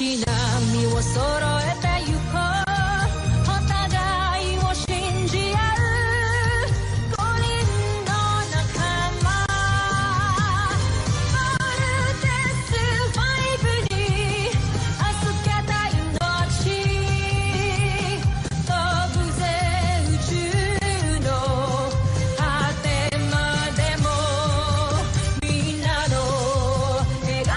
し波を揃えてゆこうお互いを信じ合う5人の仲間まるでスバイブに預けた命飛ぶぜ宇宙の果てまでもみんなの笑顔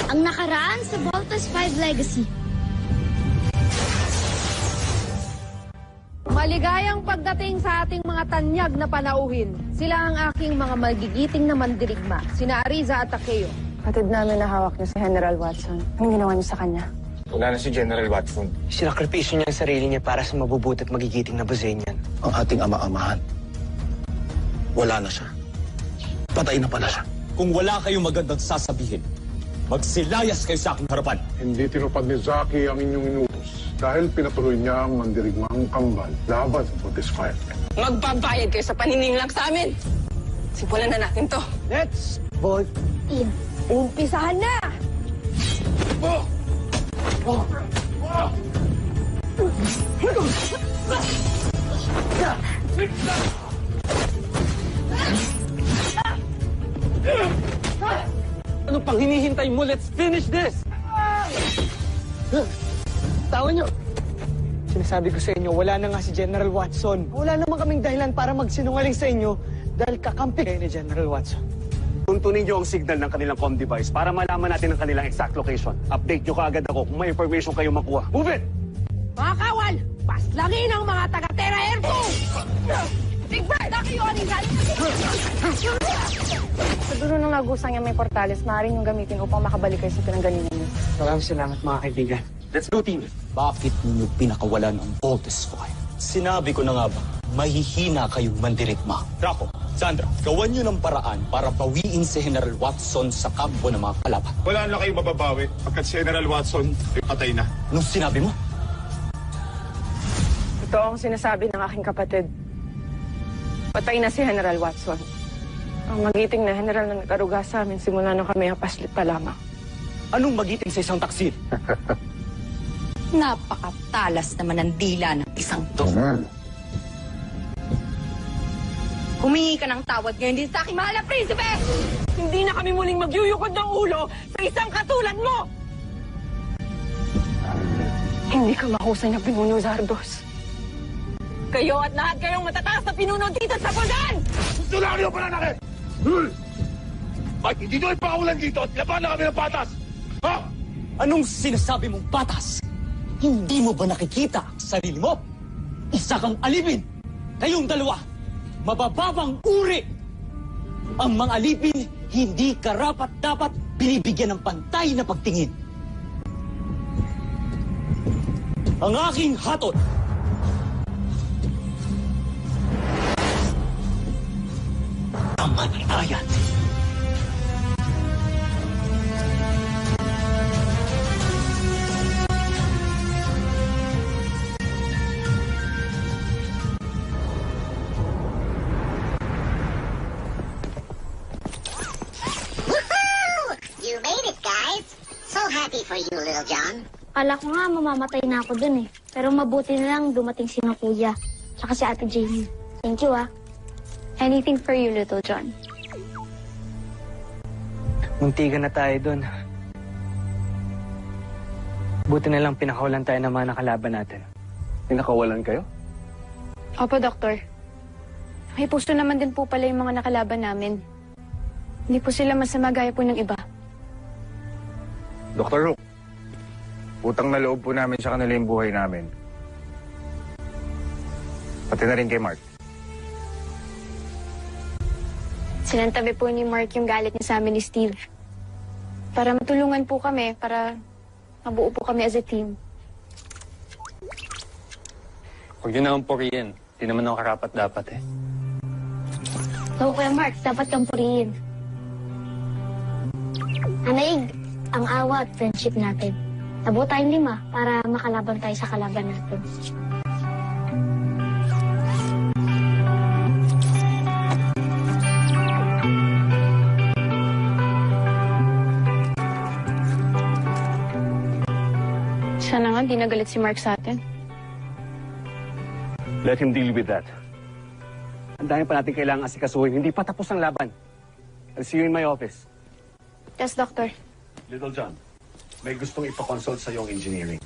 Ang nakaraan sa Voltes 5 Legacy. Maligayang pagdating sa ating mga tanyag na panauhin. Sila ang aking mga magigiting na mandirigma, sina Ariza at Takeo. Patid namin na hawak niyo si General Watson. Anong ginawa niyo sa kanya? Wala na si General Watson. Sinakripisyo niya ang sarili niya para sa mabubuti at magigiting na Brazilian. Ang ating ama-amahan. Wala na siya. Patay na pala siya. Kung wala kayong magandang sasabihin, magsilayas kayo sa aking harapan. Hindi tinupad ni Zaki ang inyong inutos dahil pinatuloy niya ang mandirigmang kambal laban sa Voltes 5. Magbabayad kayo sa panininglang sa amin. Simulan na natin to. Let's vote In. Umpisahan na! Ano pang hinihintay mo? Let's finish this! Tawa niyo! Sinasabi ko sa inyo, wala na nga si General Watson. Wala naman kaming dahilan para magsinungaling sa inyo dahil kakampi kayo ni General Watson. Tuntunin niyo ang signal ng kanilang comm device para malaman natin ang kanilang exact location. Update niyo kaagad ako kung may information kayo makuha. Move it! Mga kawal, paslangin ang mga taga-Terra Air Force! Big Brad, Takeo, Ariza! Sa dulo ng nagusang niya may portales, maaaring yung gamitin upang makabalik kayo sa pinanggalingan niyo. Maraming salamat mga kaibigan. Let's go, team! Bakit ninyo pinakawalan ang Voltes 5? Sinabi ko na nga ba, mahihina kayong mandirigma. Draco, Sandra, gawan nyo ng paraan para bawiin si General Watson sa kampo ng mga kalaban. Wala na kayong mababawi pagkat si General Watson ay patay na. Anong sinabi mo? Ito ang sinasabi ng aking kapatid. Patay na si General Watson. Ang magiting na general na nag-aruga sa amin simula nung kami paslit pa lamang. Anong magiting sa isang taksil? Napakatalas naman ang dila ng isang to. Humingi ka ng tawad ngayon din sa aking mahal na prinsipe! Hindi na kami muling magyuyukod ng ulo sa isang katulad mo! Hindi ka mahusay na pinuno, Zardos. Kayo at lahat kayong matataas na pinuno dito sa Bulgan! Tulungan niyo pala nakin! Bakit hindi nyo ipakawalan dito at laban na kami ng patas? Ha? Anong sinasabi mong patas? Hindi mo ba nakikita ang sarili mo? Isa kang alipin! Kayong dalawa, mabababang uri! Ang mga alipin, hindi karapat-dapat binibigyan ng pantay na pagtingin. Ang aking hatol, ang mananayan. You made it, guys. So happy for you, Little John. Kala ko nga mamamatay na ako dun eh. Pero mabuti na lang dumating si Kuya. Tsaka si Ate Jamie. Thank you ah. Anything for you, Little John. Muntikan na tayo doon. Buti na lang pinakawalan tayo ng mga nakalaban natin. Pinakawalan kayo? Opo, Doktor. May pusto naman din po pala yung mga nakalaban namin. Hindi po sila masama gaya po ng iba. Dr. Rook, utang na loob po namin sa kanila yung buhay namin. Pati na rin kay Mark. Sinantabi po ni Mark yung galit niya sa amin ni Steve. Para matulungan po kami, para mabuo po kami as a team. Huwag yun naman purihin. Hindi naman ako karapat-dapat eh. So, Kuya Mark, dapat kang purihin. Nanaig ang awa at friendship natin. Nabuo tayong 5 para makalaban tayo sa kalaban natin. Sana nga, di nagalit si Mark sa atin. Let him deal with that. Ang dami pa natin kailangang asikasuhin. Hindi pa tapos ang laban. I'll see you in my office. Yes, Doctor. Little John, may gustong ipakonsult sa iyong engineering.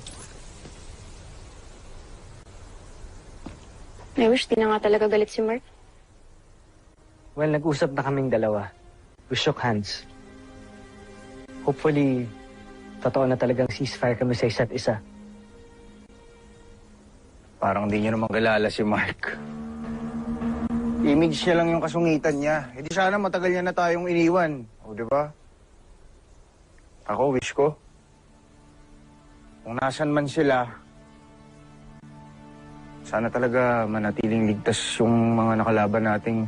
I wish di na nga talaga galit si Mark. Well, nag-usap na kaming dalawa. We shook hands. Hopefully, totoo na talagang ceasefire kami sa isa't isa. Parang di niyo naman kilala si Mark. Image niya lang yung kasungitan niya. E di sana matagal niya na tayong iniwan. O, di ba? Ako, wish ko. Kung nasan man sila, sana talaga manatiling ligtas yung mga nakalaban nating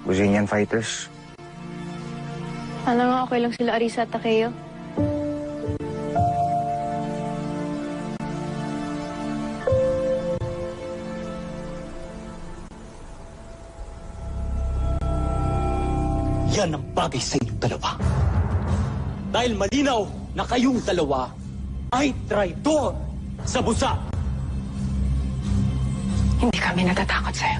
Brazilian fighters. Sana nga okay lang sila Arisa at Takeo. Yan ang bagay sa inyong dalawa. Dahil malinaw na kayong dalawa ay traidor sa busa. Hindi kami natatakot sa'yo.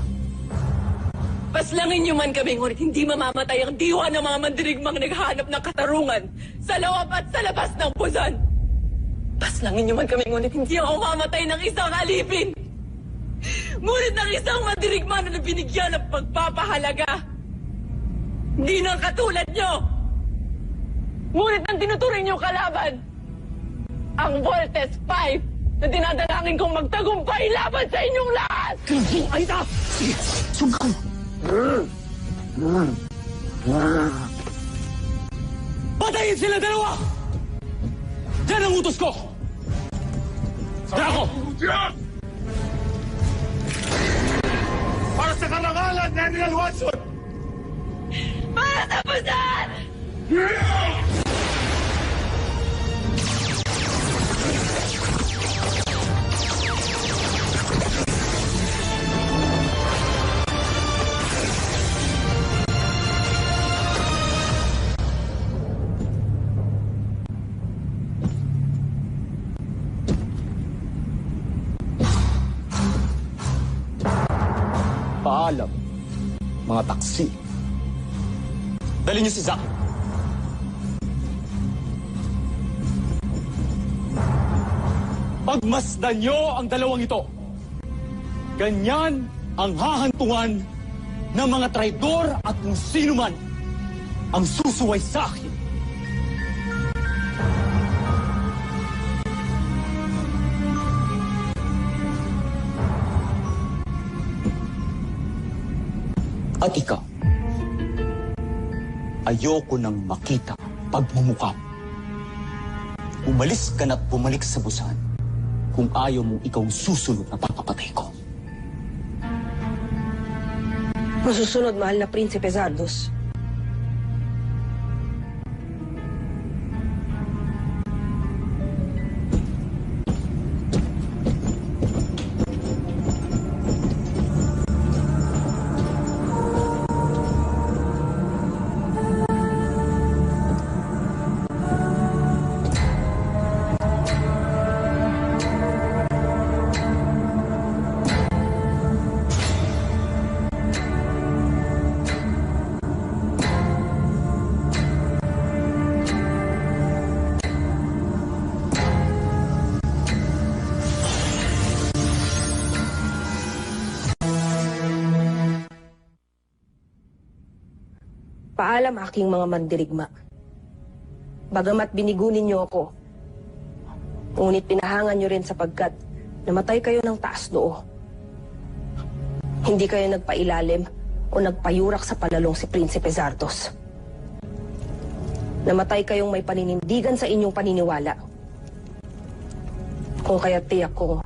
Paslangin niyo man kami, ngunit hindi mamamatay ang diwa ng mga mandirigmang naghahanap ng katarungan sa loob at sa labas ng pusan. Paslangin niyo man kami, ngunit hindi ako mamatay ng isang alipin. Ngunit ng isang mandirigma na binigyan ng pagpapahalaga. Hindi nang katulad niyo. Ngunit ang tinuturing niyo kalaban, ang Voltes 5 na dinadalangin kong magtagumpay laban sa inyong lahat! Aida! Sige, sungkan! Patayin sila dalawa! Yan ang utos ko! Tara ako! Para sa karangalan, General Watson! Para sa pusan! Paalam, mga taksi. Dali niyo si Zack. Pagmasdan niyo ang dalawang ito. Ganyan ang hahantungan ng mga traidor at kung sino man ang susuway sa akin. At ikaw, ayoko nang makita pagmumukha mo. Umalis ka na't bumalik sa busan kung ayaw mong ikaw susunod na papapatay ko. Masusunod, mahal na Prinsipe Zardos. Paalam aking mga mandirigma. Bagamat binigunin niyo ako, ngunit pinahangan niyo rin sapagkat namatay kayo ng taas noo. Hindi kayo nagpailalim o nagpayurak sa palalong si Prinsipe Zardos. Namatay kayong may paninindigan sa inyong paniniwala. Kung kaya't tiyak ko,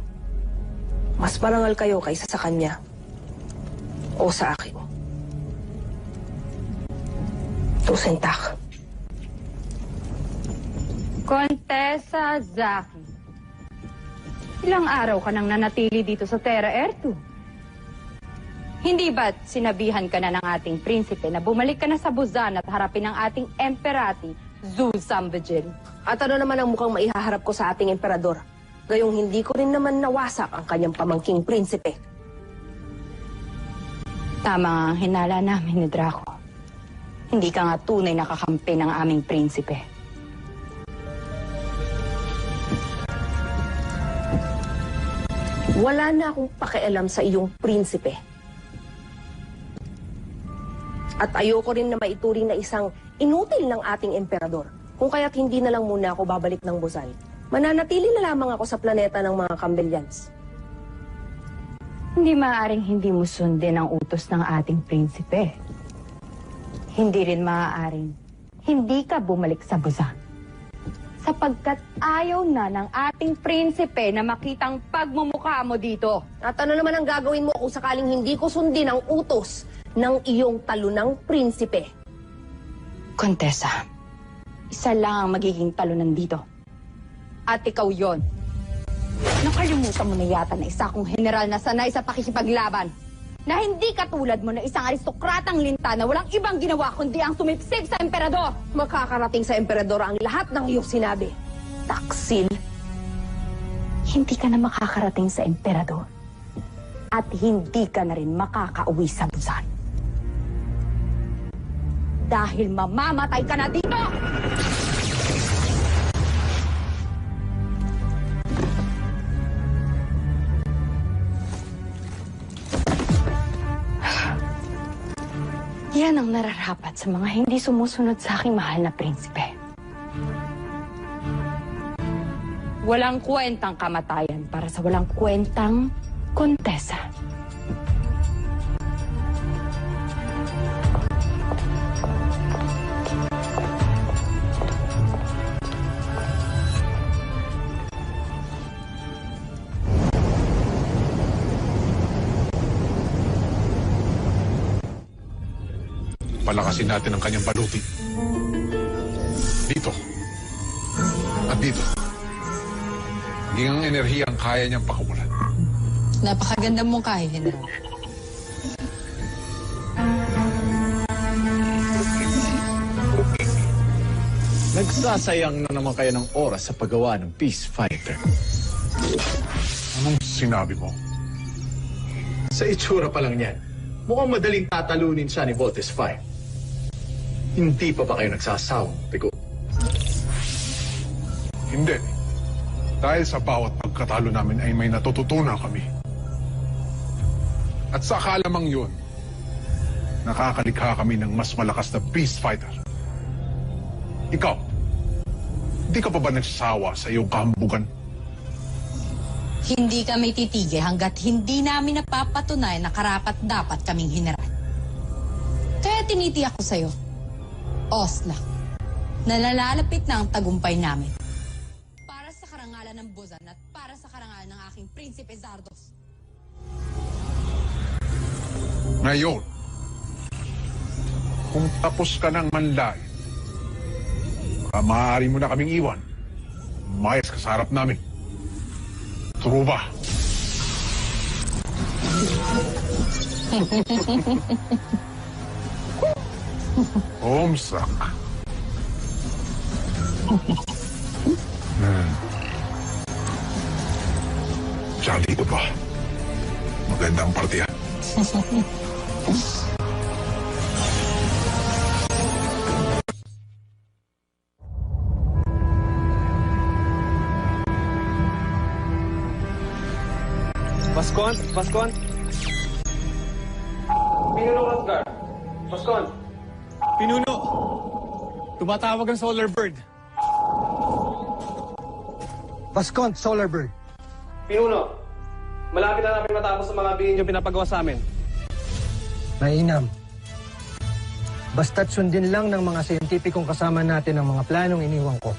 mas marangal kayo kaysa sa kanya o sa akin. Tusentak. Contessa Zaki, ilang araw ka nang nanatili dito sa Terra Air 2? Hindi ba't sinabihan ka na ng ating prinsipe na bumalik ka na sa Buzan at harapin ang ating emperati, Zhu Zambijin? At ano naman ang mukhang maihaharap ko sa ating emperador? Gayong hindi ko rin naman nawasak ang kanyang pamangking prinsipe. Tama ang hinala namin ni Draco. Hindi ka nga tunay na kakampi ng aming prinsipe. Wala na akong pakialam sa iyong prinsipe. At ayoko rin na maituring na isang inutil ng ating emperador. Kung kaya't hindi na lang muna ako babalik ng Buzal. Mananatili na lamang ako sa planeta ng mga Cambilians. Hindi maaaring hindi mo sundin ang utos ng ating prinsipe. Hindi rin maaaring hindi ka bumalik sa Buzan. Sapagkat ayaw na ng ating prinsipe na makitang pagmumukha mo dito. At ano naman ang gagawin mo kung sakaling hindi ko sundin ang utos ng iyong talunang prinsipe? Contessa, isa lang ang magiging talunan dito. At ikaw yon. Nakalimutan mo na yata na isa kong general na sanay sa pakikipaglaban. Na hindi katulad mo na isang aristokratang linta na walang ibang ginawa kundi ang sumipsip sa emperador. Makakarating sa emperador ang lahat ng iyong sinabi. Taksil. Hindi ka na makakarating sa emperador. At hindi ka na rin makakauwi sa Buzan. Dahil mamamatay ka na dito! Yan ang nararapat sa mga hindi sumusunod sa aking mahal na prinsipe. Walang kwentang kamatayan para sa walang kwentang kontesa. Palakasin natin ang kanyang baluti. Dito. At dito. Hinggang ang enerhiya ang kaya niyang pakawalan. Napakaganda mong kaya, General. Nagsasayang na naman kayo ng oras sa paggawa ng peace fighter. Anong sinabi mo? Sa itsura pa lang niyan, mukhang madaling tatalunin siya ni Voltes 5. Hindi pa ba kayo nagsasawang, Pico? Hindi. Dahil sa bawat pagkatalo namin ay may natututunan kami. At sa kalamang yun, nakakalikha kami ng mas malakas na peace fighter. Ikaw, hindi ka pa ba nagsasawa sa iyong kahambugan? Hindi kami titigil hanggat hindi namin napapatunay na karapat dapat kaming general. Kaya tinitiyak ko sa'yo, Osla, na nalalapit na ang tagumpay namin. Para sa karangalan ng Buzan at para sa karangalan ng aking Prinsipe Zardos. Ngayon, kung tapos ka ng manlain, maaari mo na kaming iwan. Mayas ka sa harap namin. True ba? Omsak. Tsaka dito pa. Magandang partiya. Pascon? Pascon? Pinuno Rosgar. Pascon? Pinuno! Tumatawag ang Solar Bird. Pascon, Solar Bird. Pinuno, malapit na namin matapos ang mga bihin yung pinapagawa sa amin. Mainam. Basta't sundin lang ng mga siyentipikong kasama natin ang mga planong iniwan ko.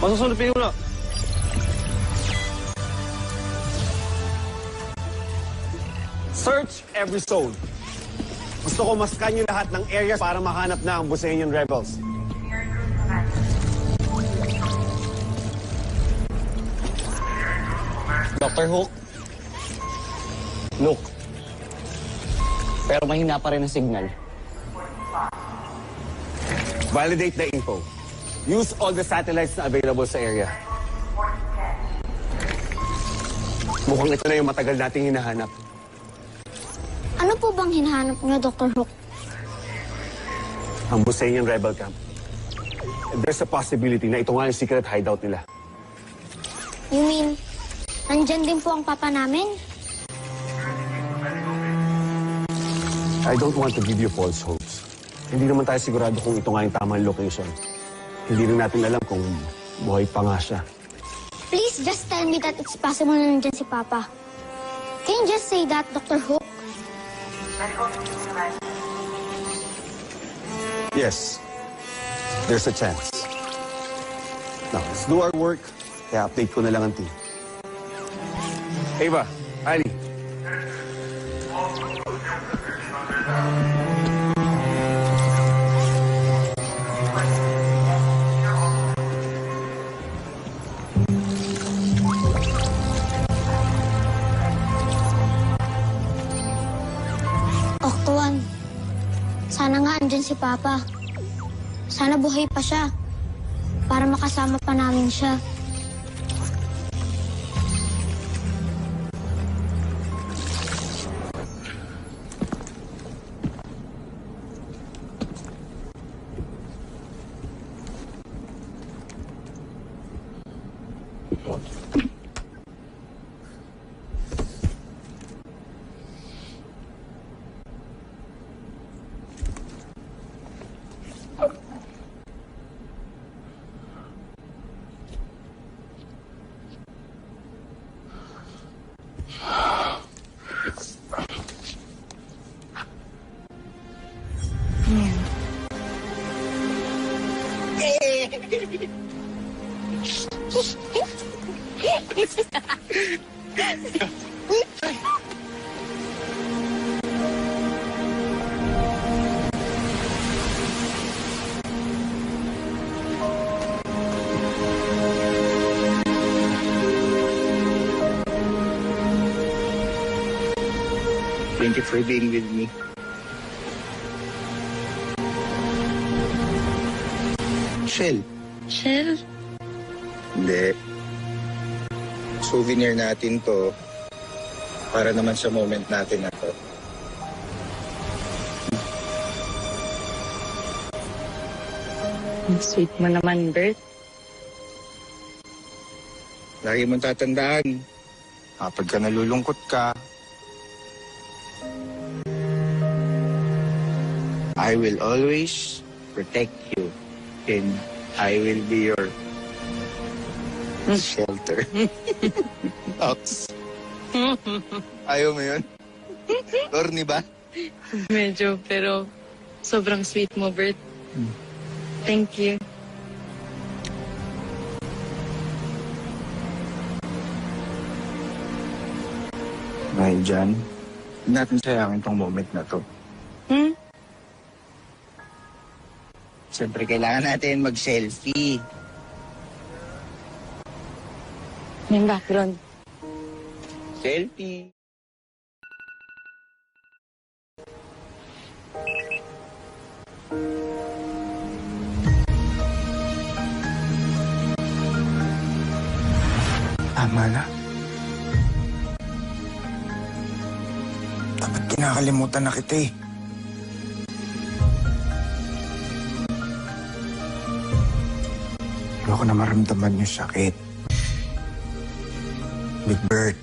Masusunod, Pinuno. Search every zone. Gusto ko maskan yung lahat ng areas para mahanap na ang Buseñan rebels. Dr. Hook? Look. Pero mahina pa rin ang signal. Validate the info. Use all the satellites na available sa area. Mukhang ito na yung matagal nating hinahanap. Ano po bang hinahanap niyo, Dr. Hook? Ang Busanian Rebel Camp. There's a possibility na ito nga yung secret hideout nila. You mean, nandyan din po ang papa namin? I don't want to give you false hopes. Hindi naman tayo sigurado kung ito nga yung tamang location. Hindi rin natin alam kung buhay pa nga siya. Please just tell me that it's possible na nandyan si Papa. Can you just say that, Dr. Hook? Yes. There's a chance. Now, let's do our work. Kaya update ko na lang ang team. Ava, Ali. Octuan, sana nga andyan si Papa. Sana buhay pa siya. Para makasama pa namin siya. Thank you for being with me. Shell. Shell? Hindi. Souvenir natin to para naman sa moment natin na to. Ang sweet mo naman, Bert. Lagi mong tatandaan, kapag ka nalulungkot ka, I will always protect you and I will be your shelter. Ox. Ayaw mo yun? Corny ba? Medyo, pero sobrang sweet mo, Bert. Thank you. Dahil dyan, hindi natin sayangin tong moment na to. Siyempre, kailangan natin mag-selfie. Yung background. Selfie. Tama na. Dapat kinakalimutan na kita eh. Ayoko na maramdaman yung sakit. With Bert.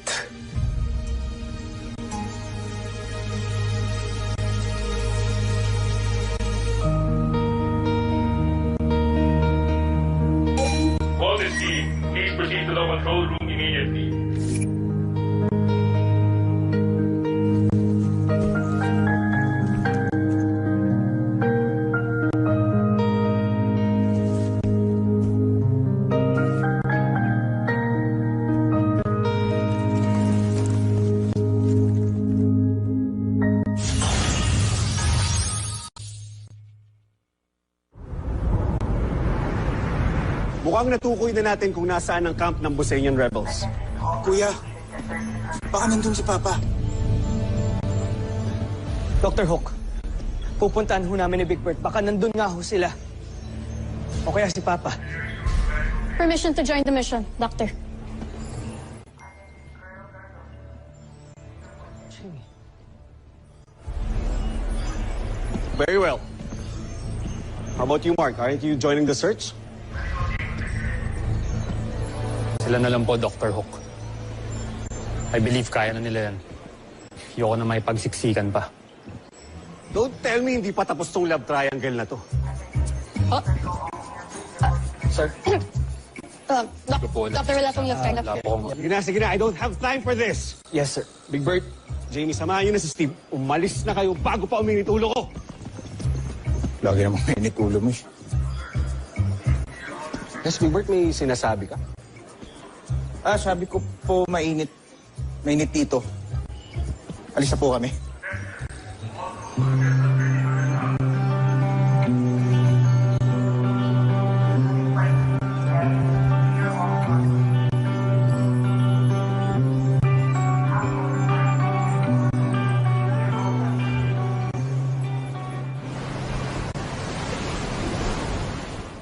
Voltage team, please proceed to the control room immediately. Mukhang natukoy na natin kung nasaan ang camp ng Busanian Rebels. Kuya, Baka nandun si Papa. Dr. Hook, pupuntahan ho namin ni Big Bird. Baka nandun nga ho sila. O kaya si Papa. Permission to join the mission, Doctor. Very well. How about you, Mark? Aren't you joining the search? Sila na lang po, Dr. Hook. I believe kaya na nila yan. Ayoko na may pagsiksikan pa. Don't tell me hindi pa tapos tong love triangle na to. Sir? Dr. Relatong, you have kind of... Sige na. I don't have time for this. Yes, sir. Big Bird, Jamie, samahan niyo na si Steve. Umalis na kayo bago pa uminit ulo ko. Lagi namang mainit ulo mo eh. Yes, Big Bird, may sinasabi ka? Sabi ko po mainit. Mainit dito. Alis na po kami.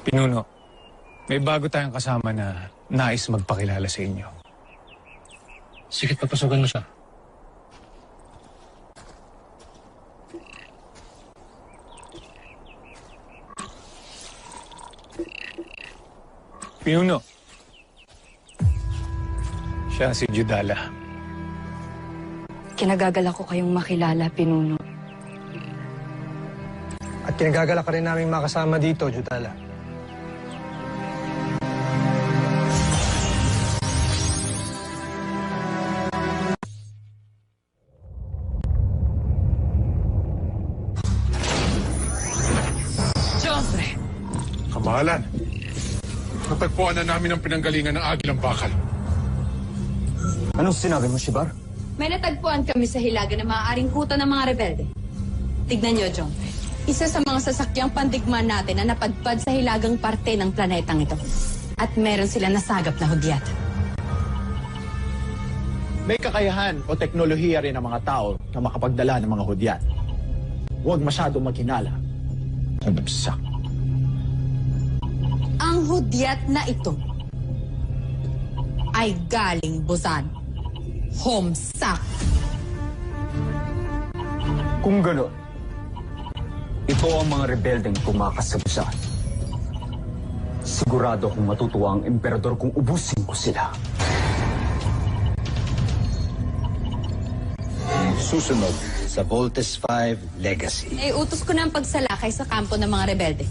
Pinuno, may bago tayong kasama na nais magpakilala sa inyo. Sige, papasukan mo siya. Pinuno, siya si Judala. Kinagagalak ko kayong makilala, Pinuno. At kinagagalak ka rin namin makasama dito, Judala. Kamahalan, natagpuan na namin ang pinanggalingan ng Agilang Bakal. Anong sinabi mo, Shibar? May natagpuan kami sa Hilaga na maaaring kuta ng mga rebelde. Tignan niyo, John. Isa sa mga sasakyang pandigma natin na napadpad sa hilagang parte ng planetang ito. At meron sila nasagap na hudyat. May kakayahan o teknolohiya rin ang mga tao na makapagdala ng mga hudyat. Huwag masyadong maghinala sa bagsak. Ang hudyat na ito ay galing Busan. Homesak. Kung gano'n, ito ang mga rebeldeng tumakas sa Busan. Sigurado akong matutuwa ang emperador kung ubusin ko sila. Susunod sa Voltes 5 Legacy. Naiutos ko na ang pagsalakay sa kampo ng mga rebelde.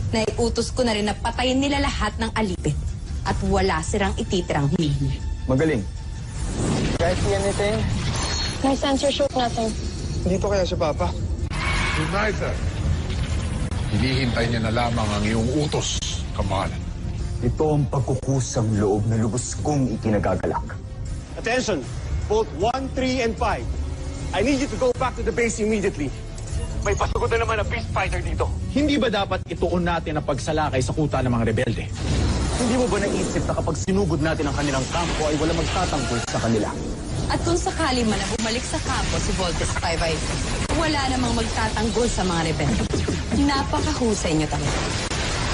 Naiutos ko na rin na patayin nila lahat ng alipin. At wala silang ititirang humihingi. Magaling. Guys, see anything? May sensor shoot natin. Dito kaya si Papa? United, hinihintay niya na lamang ang iyong utos, Kamahalan. Ito ang pagkukusang loob na lubos kong ikinagagalak. Attention! Bolt 1, 3, and 5. I need you to go back to the base immediately. May pasugod na naman na beast fighter dito. Hindi ba dapat ituon natin ang pagsalakay sa kuta ng mga rebelde? Hindi mo ba naisip na kapag sinugod natin ang kanilang kampo ay wala magtatanggol sa kanila? At kung sakali man na bumalik sa kampo si Voltes 5 ay wala namang magtatanggol sa mga rebelde. Napakahusay niyo talaga.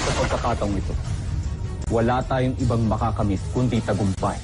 Sa pagkakataong ito, wala tayong ibang makakamit kundi tagumpay.